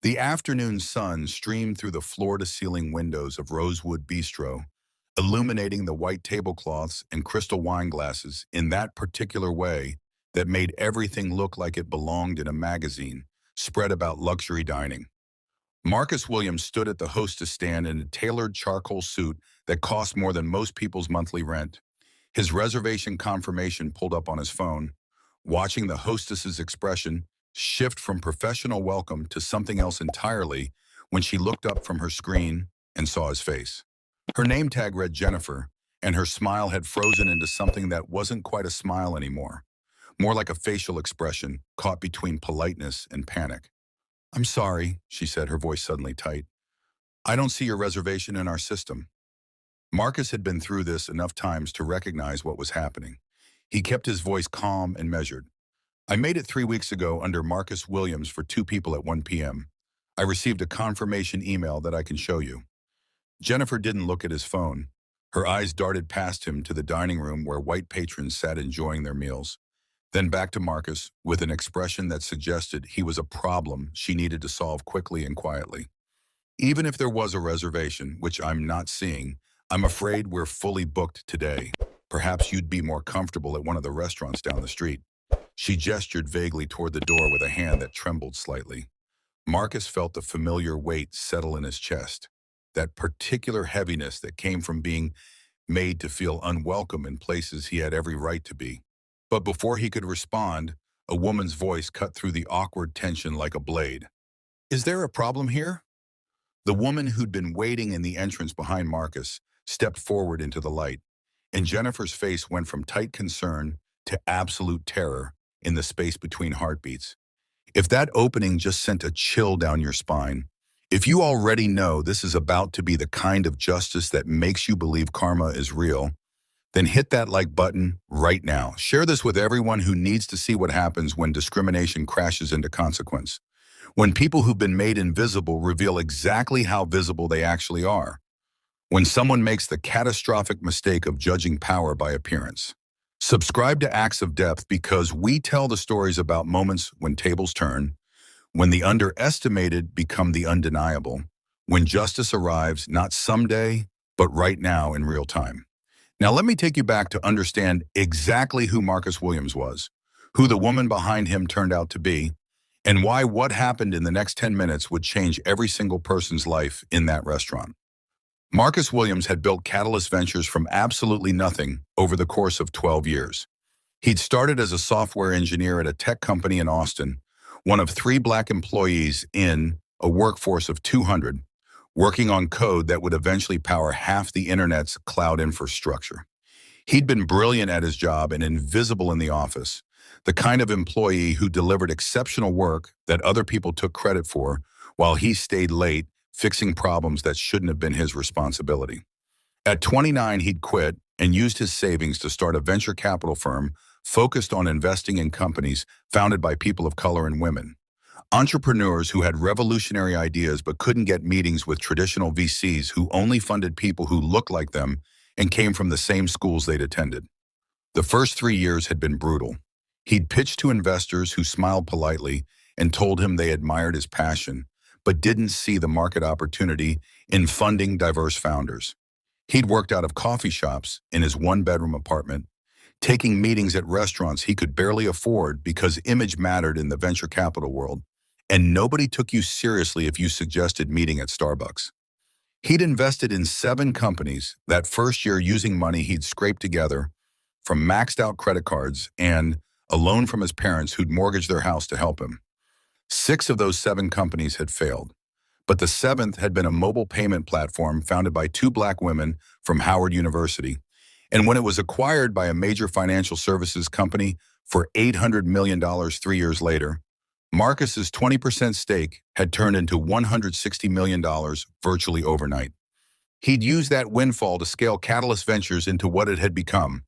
The afternoon sun streamed through the floor-to-ceiling windows of Rosewood Bistro, illuminating the white tablecloths and crystal wine glasses in that particular way that made everything look like it belonged in a magazine spread about luxury dining. Marcus Williams stood at the hostess stand in a tailored charcoal suit that cost more than most people's monthly rent. His reservation confirmation pulled up on his phone, watching the hostess's expression shift from professional welcome to something else entirely when she looked up from her screen and saw his face. Her name tag read Jennifer, and her smile had frozen into something that wasn't quite a smile anymore, more like a facial expression caught between politeness and panic. "I'm sorry," she said, her voice suddenly tight. "I don't see your reservation in our system." Marcus had been through this enough times to recognize what was happening. He kept his voice calm and measured. "I made it 3 weeks ago under Marcus Williams for 2 people at 1 p.m. I received a confirmation email that I can show you." Jennifer didn't look at his phone. Her eyes darted past him to the dining room where white patrons sat enjoying their meals, then back to Marcus with an expression that suggested he was a problem she needed to solve quickly and quietly. "Even if there was a reservation, which I'm not seeing, I'm afraid we're fully booked today. Perhaps you'd be more comfortable at one of the restaurants down the street." She gestured vaguely toward the door with a hand that trembled slightly. Marcus felt the familiar weight settle in his chest, that particular heaviness that came from being made to feel unwelcome in places he had every right to be. But before he could respond, a woman's voice cut through the awkward tension like a blade. "Is there a problem here?" The woman who'd been waiting in the entrance behind Marcus stepped forward into the light, and Jennifer's face went from tight concern to absolute terror in the space between heartbeats. If that opening just sent a chill down your spine, if you already know this is about to be the kind of justice that makes you believe karma is real, then hit that like button right now. Share this with everyone who needs to see what happens when discrimination crashes into consequence. When people who've been made invisible reveal exactly how visible they actually are. When someone makes the catastrophic mistake of judging power by appearance. Subscribe to Acts of Depth because we tell the stories about moments when tables turn, when the underestimated become the undeniable, when justice arrives not someday, but right now in real time. Now let me take you back to understand exactly who Marcus Williams was, who the woman behind him turned out to be, and why what happened in the next 10 minutes would change every single person's life in that restaurant. Marcus Williams had built Catalyst Ventures from absolutely nothing over the course of 12 years. He'd started as a software engineer at a tech company in Austin, one of 3 Black employees in a workforce of 200, working on code that would eventually power half the internet's cloud infrastructure. He'd been brilliant at his job and invisible in the office, the kind of employee who delivered exceptional work that other people took credit for while he stayed late fixing problems that shouldn't have been his responsibility. At 29, he'd quit and used his savings to start a venture capital firm focused on investing in companies founded by people of color and women. Entrepreneurs who had revolutionary ideas but couldn't get meetings with traditional VCs who only funded people who looked like them and came from the same schools they'd attended. The first 3 years had been brutal. He'd pitched to investors who smiled politely and told him they admired his passion, but didn't see the market opportunity in funding diverse founders. He'd worked out of coffee shops in his 1-bedroom apartment, taking meetings at restaurants he could barely afford because image mattered in the venture capital world, and nobody took you seriously if you suggested meeting at Starbucks. He'd invested in 7 companies that first year using money he'd scraped together from maxed out credit cards and a loan from his parents who'd mortgaged their house to help him. 6 of those 7 companies had failed, but the 7th had been a mobile payment platform founded by 2 Black women from Howard University. And when it was acquired by a major financial services company for $800 million 3 years later, Marcus's 20% stake had turned into $160 million virtually overnight. He'd used that windfall to scale Catalyst Ventures into what it had become,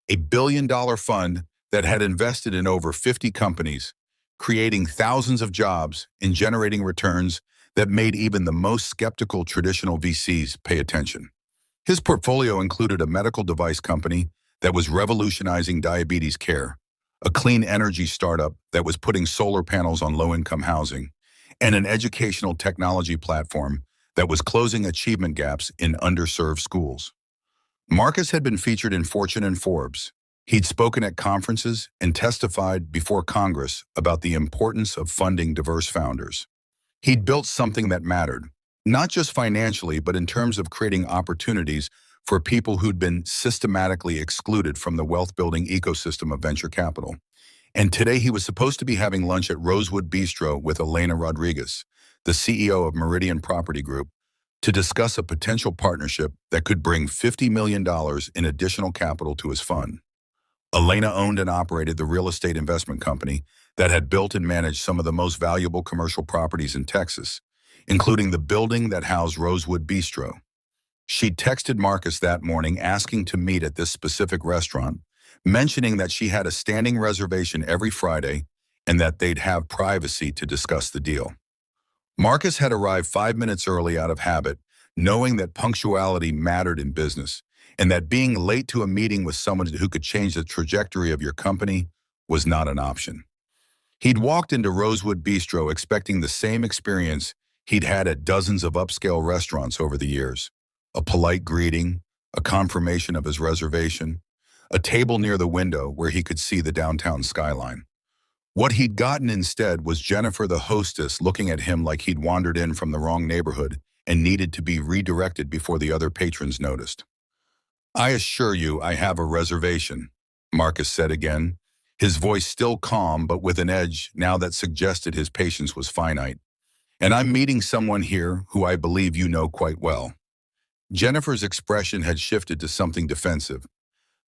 a billion-dollar fund that had invested in over 50 companies, creating thousands of jobs and generating returns that made even the most skeptical traditional VCs pay attention. His portfolio included a medical device company that was revolutionizing diabetes care, a clean energy startup that was putting solar panels on low-income housing, and an educational technology platform that was closing achievement gaps in underserved schools. Marcus had been featured in Fortune and Forbes. He'd spoken at conferences and testified before Congress about the importance of funding diverse founders. He'd built something that mattered, not just financially, but in terms of creating opportunities for people who'd been systematically excluded from the wealth-building ecosystem of venture capital. And today he was supposed to be having lunch at Rosewood Bistro with Elena Rodriguez, the CEO of Meridian Property Group, to discuss a potential partnership that could bring $50 million in additional capital to his fund. Elena owned and operated the real estate investment company that had built and managed some of the most valuable commercial properties in Texas, including the building that housed Rosewood Bistro. She'd texted Marcus that morning asking to meet at this specific restaurant, mentioning that she had a standing reservation every Friday and that they'd have privacy to discuss the deal. Marcus had arrived 5 minutes early out of habit, knowing that punctuality mattered in business, and that being late to a meeting with someone who could change the trajectory of your company was not an option. He'd walked into Rosewood Bistro expecting the same experience he'd had at dozens of upscale restaurants over the years: a polite greeting, a confirmation of his reservation, a table near the window where he could see the downtown skyline. What he'd gotten instead was Jennifer, the hostess, looking at him like he'd wandered in from the wrong neighborhood and needed to be redirected before the other patrons noticed. "I assure you I have a reservation," Marcus said again, his voice still calm but with an edge now that suggested his patience was finite. "And I'm meeting someone here who I believe you know quite well." Jennifer's expression had shifted to something defensive.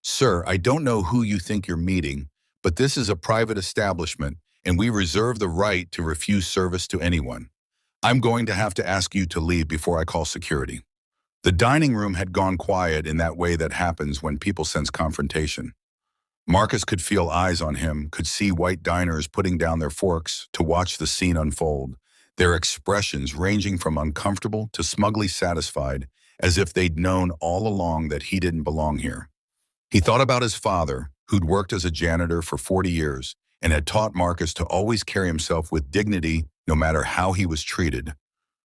"Sir, I don't know who you think you're meeting, but this is a private establishment, and we reserve the right to refuse service to anyone. I'm going to have to ask you to leave before I call security." The dining room had gone quiet in that way that happens when people sense confrontation. Marcus could feel eyes on him, could see white diners putting down their forks to watch the scene unfold, their expressions ranging from uncomfortable to smugly satisfied, as if they'd known all along that he didn't belong here. He thought about his father, who'd worked as a janitor for 40 years and had taught Marcus to always carry himself with dignity no matter how he was treated,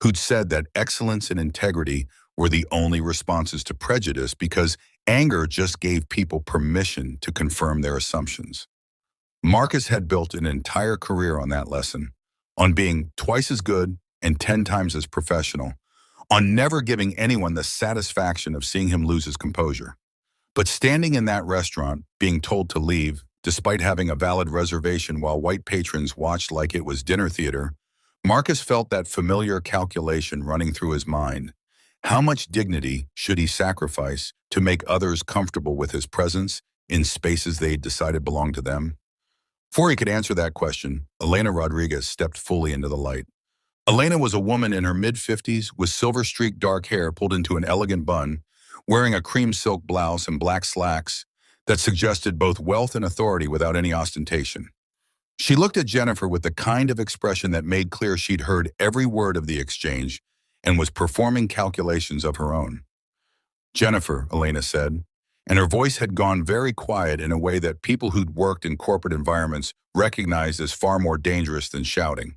who'd said that excellence and integrity were the only responses to prejudice because anger just gave people permission to confirm their assumptions. Marcus had built an entire career on that lesson, on being twice as good and 10 times as professional, on never giving anyone the satisfaction of seeing him lose his composure. But standing in that restaurant, being told to leave, despite having a valid reservation while white patrons watched like it was dinner theater, Marcus felt that familiar calculation running through his mind. How much dignity should he sacrifice to make others comfortable with his presence in spaces they'd decided belonged to them? Before he could answer that question, Elena Rodriguez stepped fully into the light. Elena was a woman in her mid-50s with silver-streaked dark hair pulled into an elegant bun, wearing a cream silk blouse and black slacks that suggested both wealth and authority without any ostentation. She looked at Jennifer with the kind of expression that made clear she'd heard every word of the exchange and was performing calculations of her own. "Jennifer," Elena said, and her voice had gone very quiet in a way that people who'd worked in corporate environments recognized as far more dangerous than shouting.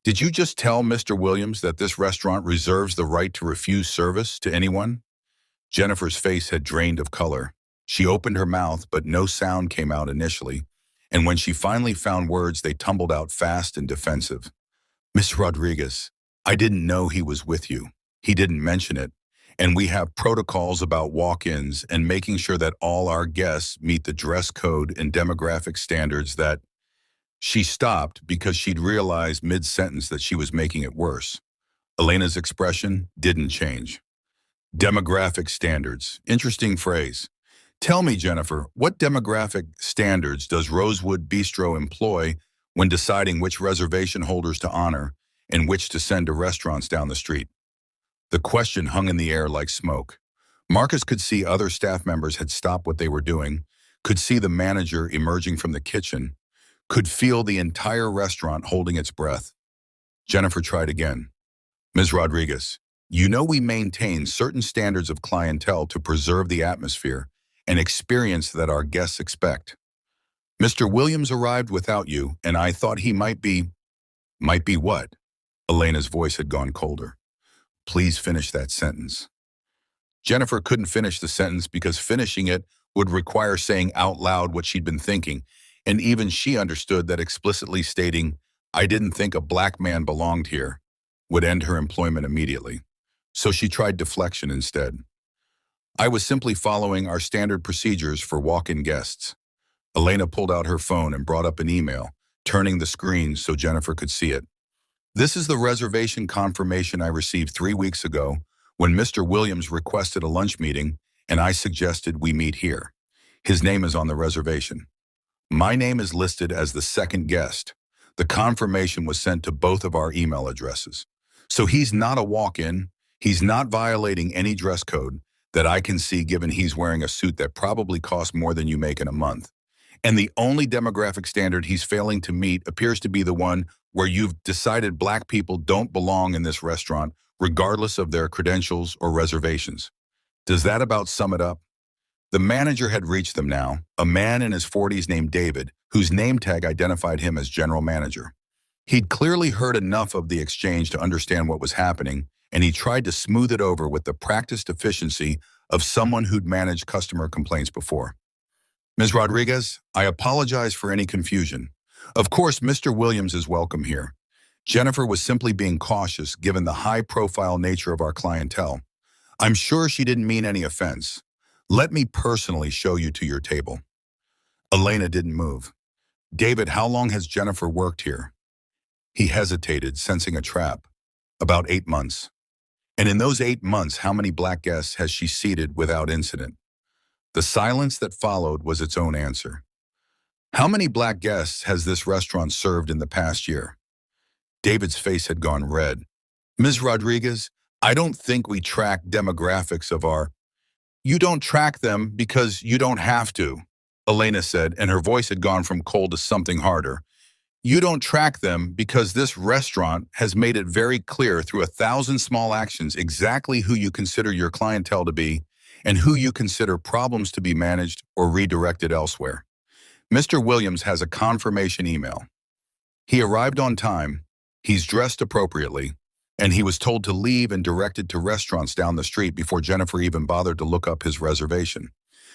"Did you just tell Mr. Williams that this restaurant reserves the right to refuse service to anyone?" Jennifer's face had drained of color. She opened her mouth, but no sound came out initially, and when she finally found words, they tumbled out fast and defensive. "Miss Rodriguez, I didn't know he was with you. He didn't mention it, and we have protocols about walk-ins and making sure that all our guests meet the dress code and demographic standards that—" She stopped because she'd realized mid-sentence that she was making it worse. Elena's expression didn't change. "Demographic standards. Interesting phrase. Tell me, Jennifer, what demographic standards does Rosewood Bistro employ when deciding which reservation holders to honor and which to send to restaurants down the street?" The question hung in the air like smoke. Marcus could see other staff members had stopped what they were doing, could see the manager emerging from the kitchen, could feel the entire restaurant holding its breath. Jennifer tried again. "Ms. Rodriguez, you know we maintain certain standards of clientele to preserve the atmosphere and experience that our guests expect. Mr. Williams arrived without you, and I thought he might be..." "Might be what?" Elena's voice had gone colder. Please finish that sentence. Jennifer couldn't finish the sentence because finishing it would require saying out loud what she'd been thinking, and even she understood that explicitly stating, "I didn't think a black man belonged here," would end her employment immediately. So she tried deflection instead. "I was simply following our standard procedures for walk-in guests." Elena pulled out her phone and brought up an email, turning the screen so Jennifer could see it. "This is the reservation confirmation I received 3 weeks ago when Mr. Williams requested a lunch meeting and I suggested we meet here. His name is on the reservation. My name is listed as the second guest. The confirmation was sent to both of our email addresses. So he's not a walk-in. He's not violating any dress code that I can see given he's wearing a suit that probably costs more than you make in a month. And the only demographic standard he's failing to meet appears to be the one where you've decided black people don't belong in this restaurant, regardless of their credentials or reservations. Does that about sum it up?" The manager had reached them now, a man in his 40s named David, whose name tag identified him as general manager. He'd clearly heard enough of the exchange to understand what was happening, and he tried to smooth it over with the practiced efficiency of someone who'd managed customer complaints before. "Ms. Rodriguez, I apologize for any confusion. Of course, Mr. Williams is welcome here. Jennifer was simply being cautious given the high-profile nature of our clientele. I'm sure she didn't mean any offense. Let me personally show you to your table." Elena didn't move. "David, how long has Jennifer worked here?" He hesitated, sensing a trap. "About 8 months. And in those 8 months, how many black guests has she seated without incident?" The silence that followed was its own answer. "How many black guests has this restaurant served in the past year?" David's face had gone red. "Ms. Rodriguez, I don't think we track demographics of our—" "You don't track them because you don't have to," Elena said, and her voice had gone from cold to something harder. "You don't track them because this restaurant has made it very clear through 1,000 small actions exactly who you consider your clientele to be and who you consider problems to be managed or redirected elsewhere. Mr. Williams has a confirmation email. He arrived on time, he's dressed appropriately, and he was told to leave and directed to restaurants down the street before Jennifer even bothered to look up his reservation,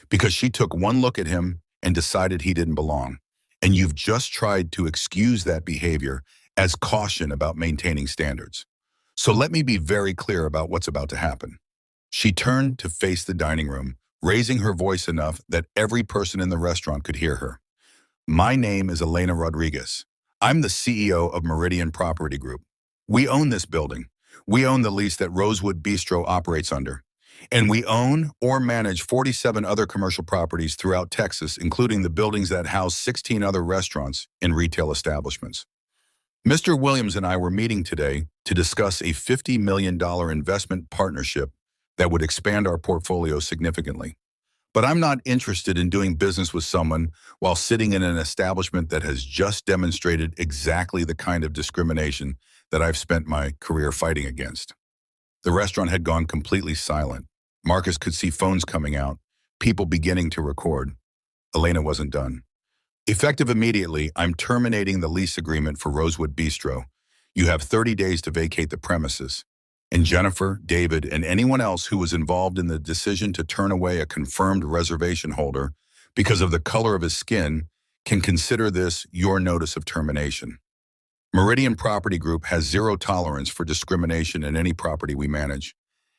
because she took one look at him and decided he didn't belong. And you've just tried to excuse that behavior as caution about maintaining standards. So let me be very clear about what's about to happen." She turned to face the dining room, raising her voice enough that every person in the restaurant could hear her. "My name is Elena Rodriguez. I'm the CEO of Meridian Property Group. We own this building. We own the lease that Rosewood Bistro operates under. And we own or manage 47 other commercial properties throughout Texas, including the buildings that house 16 other restaurants and retail establishments. Mr. Williams and I were meeting today to discuss a $50 million investment partnership that would expand our portfolio significantly. But I'm not interested in doing business with someone while sitting in an establishment that has just demonstrated exactly the kind of discrimination that I've spent my career fighting against." The restaurant had gone completely silent. Marcus could see phones coming out, people beginning to record. Elena wasn't done. "Effective immediately, I'm terminating the lease agreement for Rosewood Bistro. You have 30 days to vacate the premises. And Jennifer, David, and anyone else who was involved in the decision to turn away a confirmed reservation holder because of the color of his skin can consider this your notice of termination. Meridian Property Group has zero tolerance for discrimination in any property we manage,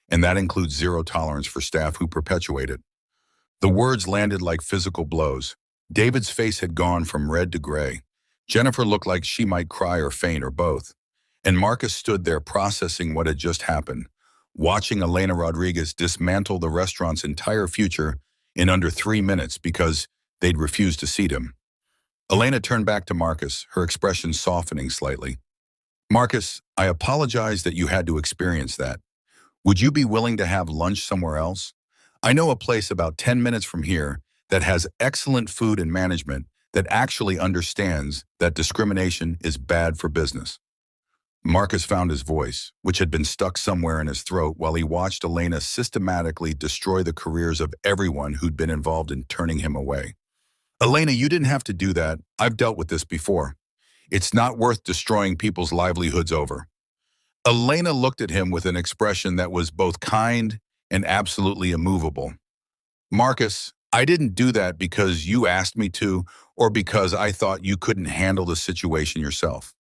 and that includes zero tolerance for staff who perpetuate it." The words landed like physical blows. David's face had gone from red to gray. Jennifer looked like she might cry or faint or both. And Marcus stood there processing what had just happened, watching Elena Rodriguez dismantle the restaurant's entire future in under 3 minutes because they'd refused to seat him. Elena turned back to Marcus, her expression softening slightly. "Marcus, I apologize that you had to experience that. Would you be willing to have lunch somewhere else? I know a place about 10 minutes from here that has excellent food and management that actually understands that discrimination is bad for business." Marcus found his voice, which had been stuck somewhere in his throat while he watched Elena systematically destroy the careers of everyone who'd been involved in turning him away. "Elena, you didn't have to do that. I've dealt with this before. It's not worth destroying people's livelihoods over." Elena looked at him with an expression that was both kind and absolutely immovable. Marcus, I didn't do that because you asked me to or because I thought you couldn't handle the situation yourself.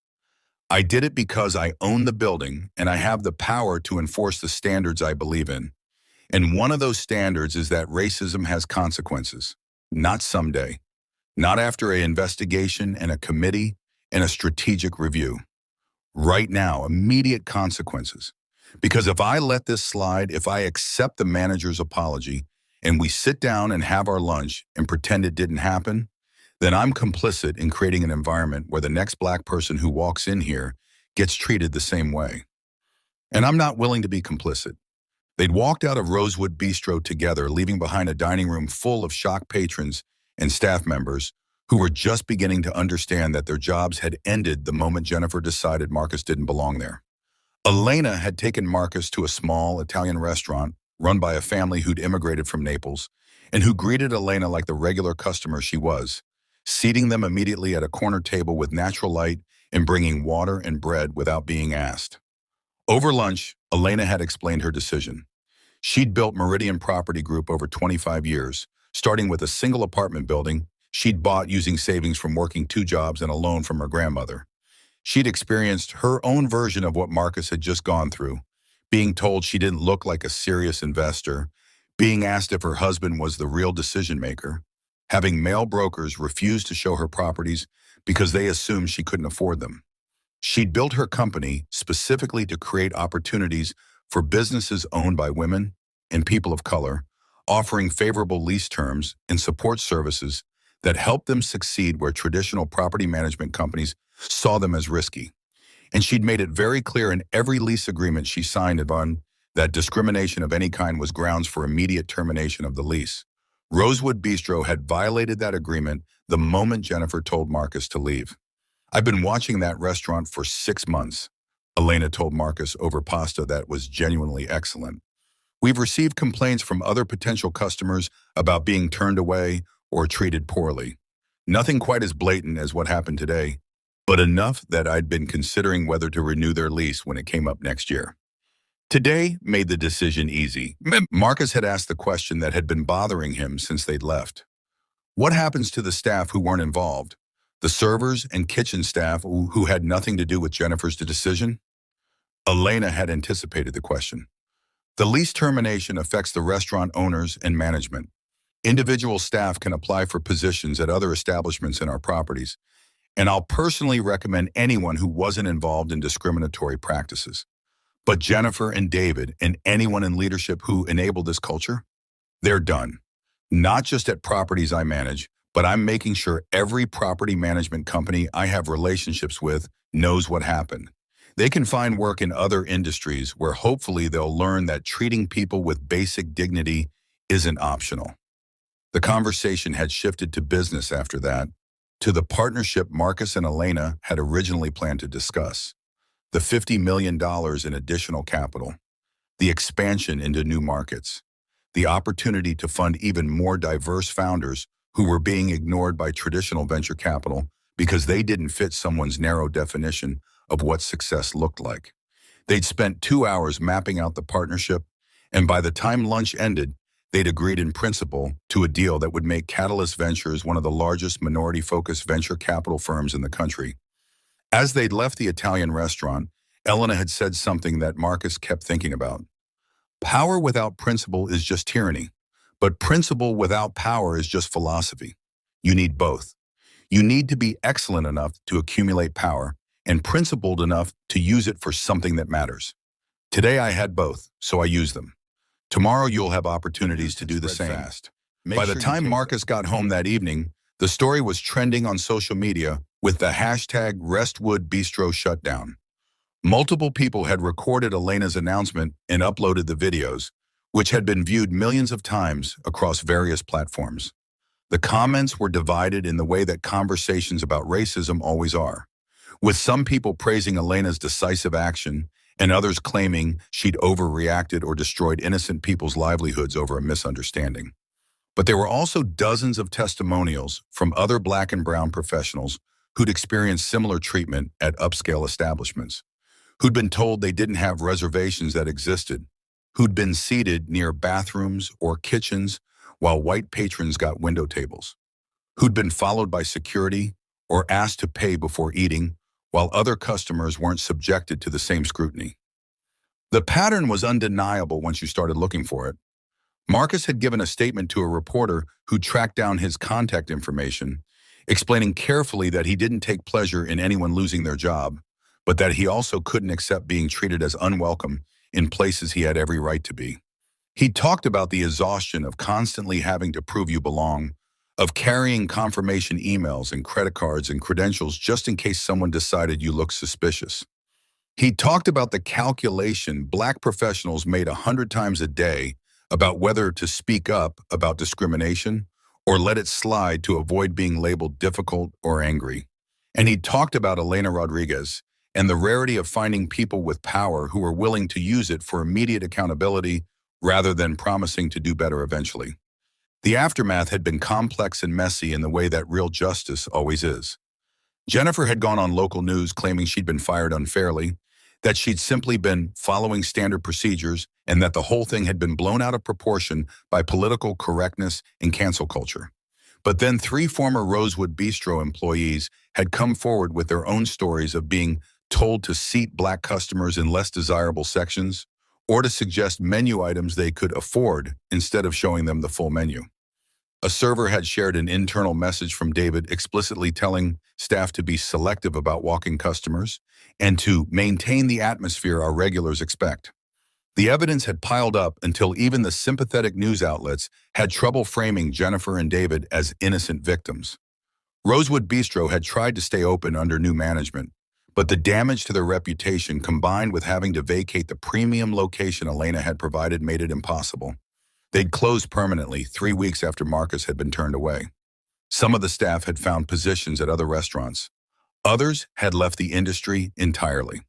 I did it because I own the building and I have the power to enforce the standards I believe in. And one of those standards is that racism has consequences. Not someday. Not after an investigation and a committee and a strategic review. Right now, immediate consequences. Because if I let this slide, if I accept the manager's apology, and we sit down and have our lunch and pretend it didn't happen, then I'm complicit in creating an environment where the next black person who walks in here gets treated the same way. And I'm not willing to be complicit. They'd walked out of Rosewood Bistro together, leaving behind a dining room full of shocked patrons and staff members who were just beginning to understand that their jobs had ended the moment Jennifer decided Marcus didn't belong there. Elena had taken Marcus to a small Italian restaurant run by a family who'd immigrated from Naples and who greeted Elena like the regular customer she was, seating them immediately at a corner table with natural light and bringing water and bread without being asked. Over lunch, Elena had explained her decision. She'd built Meridian Property Group over 25 years, starting with a single apartment building she'd bought using savings from working 2 jobs and a loan from her grandmother. She'd experienced her own version of what Marcus had just gone through, being told she didn't look like a serious investor, being asked if her husband was the real decision maker, having male brokers refuse to show her properties because they assumed she couldn't afford them. She'd built her company specifically to create opportunities for businesses owned by women and people of color, offering favorable lease terms and support services that helped them succeed where traditional property management companies saw them as risky. And she'd made it very clear in every lease agreement she signed upon that discrimination of any kind was grounds for immediate termination of the lease. Rosewood Bistro had violated that agreement the moment Jennifer told Marcus to leave. I've been watching that restaurant for 6 months, Elena told Marcus over pasta that was genuinely excellent. We've received complaints from other potential customers about being turned away or treated poorly. Nothing quite as blatant as what happened today, but enough that I'd been considering whether to renew their lease when it came up next year. Today made the decision easy. Marcus had asked the question that had been bothering him since they'd left. What happens to the staff who weren't involved? The servers and kitchen staff who had nothing to do with Jennifer's decision? Elena had anticipated the question. The lease termination affects the restaurant owners and management. Individual staff can apply for positions at other establishments in our properties, and I'll personally recommend anyone who wasn't involved in discriminatory practices. But Jennifer and David and anyone in leadership who enabled this culture, they're done. Not just at properties I manage, but I'm making sure every property management company I have relationships with knows what happened. They can find work in other industries where hopefully they'll learn that treating people with basic dignity isn't optional. The conversation had shifted to business after that, to the partnership Marcus and Elena had originally planned to discuss. The $50 million in additional capital, the expansion into new markets, the opportunity to fund even more diverse founders who were being ignored by traditional venture capital because they didn't fit someone's narrow definition of what success looked like. They'd spent 2 hours mapping out the partnership, and by the time lunch ended, they'd agreed in principle to a deal that would make Catalyst Ventures one of the largest minority-focused venture capital firms in the country. As they'd left the Italian restaurant, Elena had said something that Marcus kept thinking about. Power without principle is just tyranny, but principle without power is just philosophy. You need both. You need to be excellent enough to accumulate power and principled enough to use it for something that matters. Today I had both, so I used them. Tomorrow you'll have opportunities to do the same. Fast. By the time Marcus got home that evening, the story was trending on social media with the hashtag Rosewood Bistro shutdown. Multiple people had recorded Elena's announcement and uploaded the videos, which had been viewed millions of times across various platforms. The comments were divided in the way that conversations about racism always are, with some people praising Elena's decisive action and others claiming she'd overreacted or destroyed innocent people's livelihoods over a misunderstanding. But there were also dozens of testimonials from other Black and brown professionals who'd experienced similar treatment at upscale establishments, who'd been told they didn't have reservations that existed, who'd been seated near bathrooms or kitchens while white patrons got window tables, who'd been followed by security or asked to pay before eating while other customers weren't subjected to the same scrutiny. The pattern was undeniable once you started looking for it. Marcus had given a statement to a reporter who tracked down his contact information, explaining carefully that he didn't take pleasure in anyone losing their job, but that he also couldn't accept being treated as unwelcome in places he had every right to be. He talked about the exhaustion of constantly having to prove you belong, of carrying confirmation emails and credit cards and credentials just in case someone decided you looked suspicious. He talked about the calculation Black professionals made 100 times a day about whether to speak up about discrimination or let it slide to avoid being labeled difficult or angry. And he talked about Elena Rodriguez and the rarity of finding people with power who were willing to use it for immediate accountability rather than promising to do better eventually. The aftermath had been complex and messy in the way that real justice always is. Jennifer had gone on local news claiming she'd been fired unfairly, that she'd simply been following standard procedures, and that the whole thing had been blown out of proportion by political correctness and cancel culture. But then 3 former Rosewood Bistro employees had come forward with their own stories of being told to seat Black customers in less desirable sections, or to suggest menu items they could afford instead of showing them the full menu. A server had shared an internal message from David explicitly telling staff to be selective about walk-in customers and to maintain the atmosphere our regulars expect. The evidence had piled up until even the sympathetic news outlets had trouble framing Jennifer and David as innocent victims. Rosewood Bistro had tried to stay open under new management, but the damage to their reputation combined with having to vacate the premium location Elena had provided made it impossible. They'd closed permanently 3 weeks after Marcus had been turned away. Some of the staff had found positions at other restaurants. Others had left the industry entirely.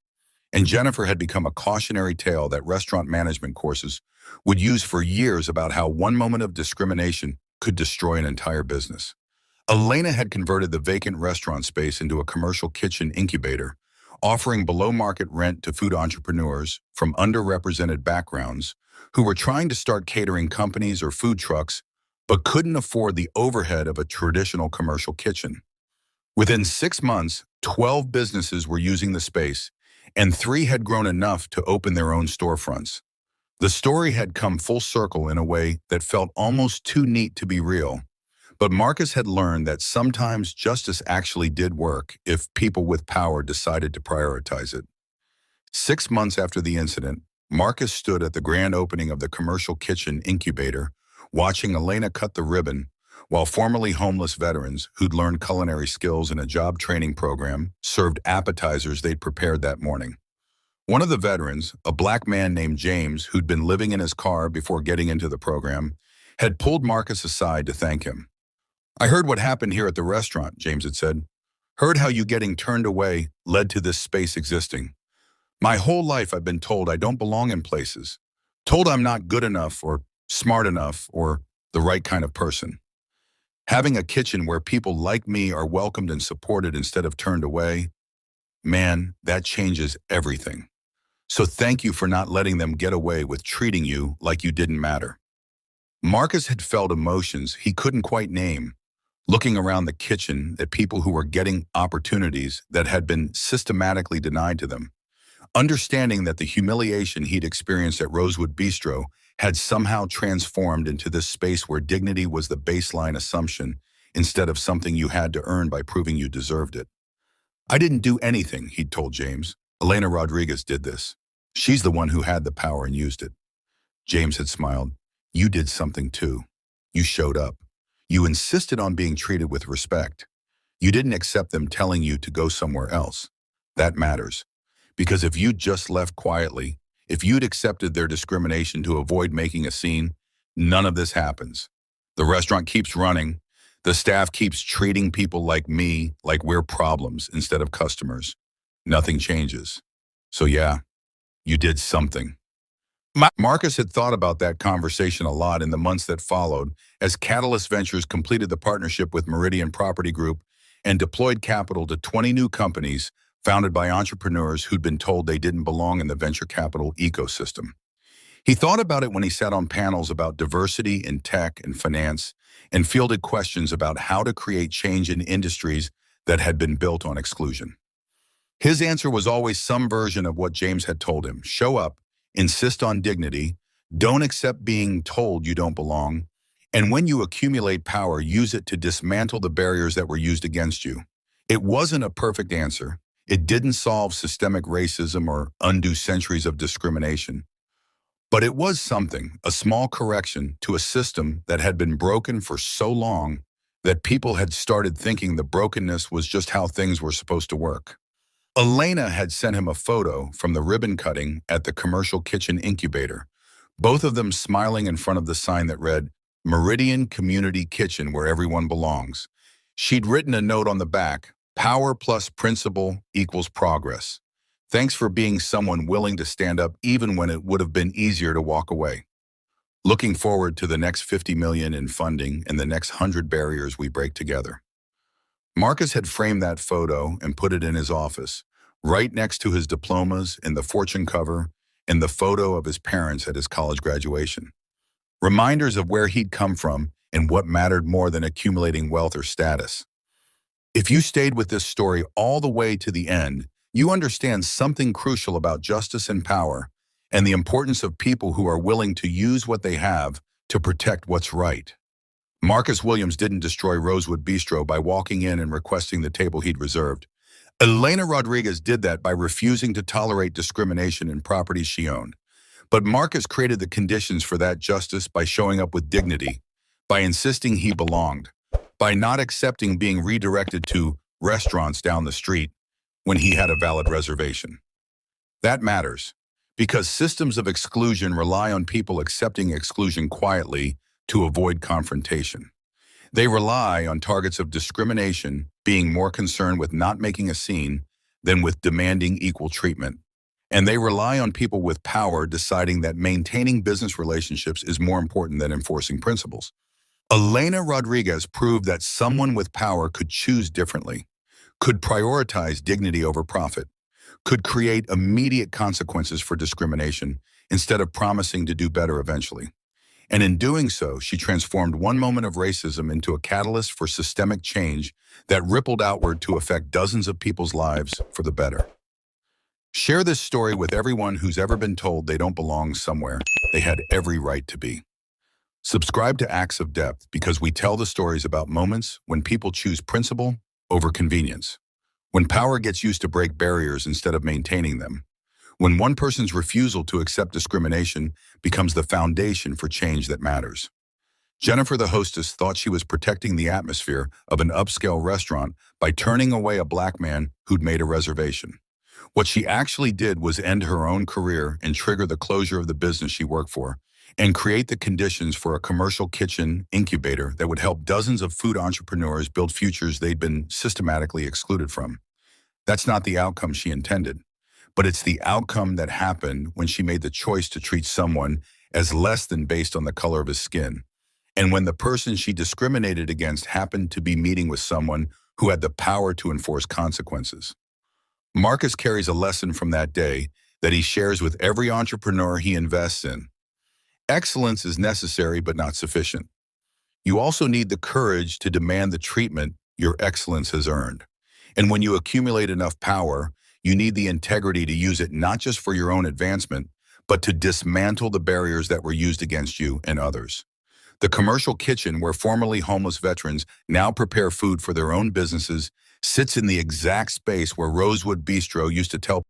And Jennifer had become a cautionary tale that restaurant management courses would use for years about how one moment of discrimination could destroy an entire business. Elena had converted the vacant restaurant space into a commercial kitchen incubator, offering below-market rent to food entrepreneurs from underrepresented backgrounds who were trying to start catering companies or food trucks but couldn't afford the overhead of a traditional commercial kitchen. Within 6 months, 12 businesses were using the space, and 3 had grown enough to open their own storefronts. The story had come full circle in a way that felt almost too neat to be real. But Marcus had learned that sometimes justice actually did work if people with power decided to prioritize it. 6 months after the incident, Marcus stood at the grand opening of the commercial kitchen incubator, watching Elena cut the ribbon, while formerly homeless veterans who'd learned culinary skills in a job training program served appetizers they'd prepared that morning. One of the veterans, a Black man named James who'd been living in his car before getting into the program, had pulled Marcus aside to thank him. "I heard what happened here at the restaurant," James had said. "Heard how you getting turned away led to this space existing. My whole life I've been told I don't belong in places, told I'm not good enough or smart enough or the right kind of person. Having a kitchen where people like me are welcomed and supported instead of turned away, man, that changes everything. So thank you for not letting them get away with treating you like you didn't matter." Marcus had felt emotions he couldn't quite name, looking around the kitchen at people who were getting opportunities that had been systematically denied to them, understanding that the humiliation he'd experienced at Rosewood Bistro had somehow transformed into this space where dignity was the baseline assumption instead of something you had to earn by proving you deserved it. "I didn't do anything," he'd told James. "Elena Rodriguez did this. She's the one who had the power and used it." James had smiled. "You did something too. You showed up. You insisted on being treated with respect. You didn't accept them telling you to go somewhere else. That matters. Because if you'd just left quietly, if you'd accepted their discrimination to avoid making a scene, none of this happens. The restaurant keeps running. The staff keeps treating people like me like we're problems instead of customers. Nothing changes. So yeah, you did something." Marcus had thought about that conversation a lot in the months that followed as Catalyst Ventures completed the partnership with Meridian Property Group and deployed capital to 20 new companies founded by entrepreneurs who'd been told they didn't belong in the venture capital ecosystem. He thought about it when he sat on panels about diversity in tech and finance and fielded questions about how to create change in industries that had been built on exclusion. His answer was always some version of what James had told him. Show up, insist on dignity, don't accept being told you don't belong, and when you accumulate power, use it to dismantle the barriers that were used against you. It wasn't a perfect answer. It didn't solve systemic racism or undo centuries of discrimination. But it was something, a small correction to a system that had been broken for so long that people had started thinking the brokenness was just how things were supposed to work. Elena had sent him a photo from the ribbon cutting at the commercial kitchen incubator, both of them smiling in front of the sign that read, Meridian Community Kitchen where everyone belongs. She'd written a note on the back, power plus principle equals progress. Thanks for being someone willing to stand up even when it would have been easier to walk away. Looking forward to the next 50 million in funding and the next 100 barriers we break together. Marcus had framed that photo and put it in his office, right next to his diplomas and the Fortune cover and the photo of his parents at his college graduation. Reminders of where he'd come from and what mattered more than accumulating wealth or status. If you stayed with this story all the way to the end, you understand something crucial about justice and power and the importance of people who are willing to use what they have to protect what's right. Marcus Williams didn't destroy Rosewood Bistro by walking in and requesting the table he'd reserved. Elena Rodriguez did that by refusing to tolerate discrimination in properties she owned. But Marcus created the conditions for that justice by showing up with dignity, by insisting he belonged, by not accepting being redirected to restaurants down the street when he had a valid reservation. That matters, because systems of exclusion rely on people accepting exclusion quietly to avoid confrontation. They rely on targets of discrimination being more concerned with not making a scene than with demanding equal treatment. And they rely on people with power deciding that maintaining business relationships is more important than enforcing principles. Elena Rodriguez proved that someone with power could choose differently, could prioritize dignity over profit, could create immediate consequences for discrimination instead of promising to do better eventually. And in doing so, she transformed one moment of racism into a catalyst for systemic change that rippled outward to affect dozens of people's lives for the better. Share this story with everyone who's ever been told they don't belong somewhere they had every right to be. Subscribe to Acts of Depth because we tell the stories about moments when people choose principle over convenience, when power gets used to break barriers instead of maintaining them, when one person's refusal to accept discrimination becomes the foundation for change that matters. Jennifer, the hostess, thought she was protecting the atmosphere of an upscale restaurant by turning away a black man who'd made a reservation. What she actually did was end her own career and trigger the closure of the business she worked for, and create the conditions for a commercial kitchen incubator that would help dozens of food entrepreneurs build futures they'd been systematically excluded from. That's not the outcome she intended, but it's the outcome that happened when she made the choice to treat someone as less than based on the color of his skin, and when the person she discriminated against happened to be meeting with someone who had the power to enforce consequences. Marcus carries a lesson from that day that he shares with every entrepreneur he invests in. Excellence is necessary but not sufficient. You also need the courage to demand the treatment your excellence has earned. And when you accumulate enough power, you need the integrity to use it not just for your own advancement, but to dismantle the barriers that were used against you and others. The commercial kitchen, where formerly homeless veterans now prepare food for their own businesses, sits in the exact space where Rosewood Bistro used to tell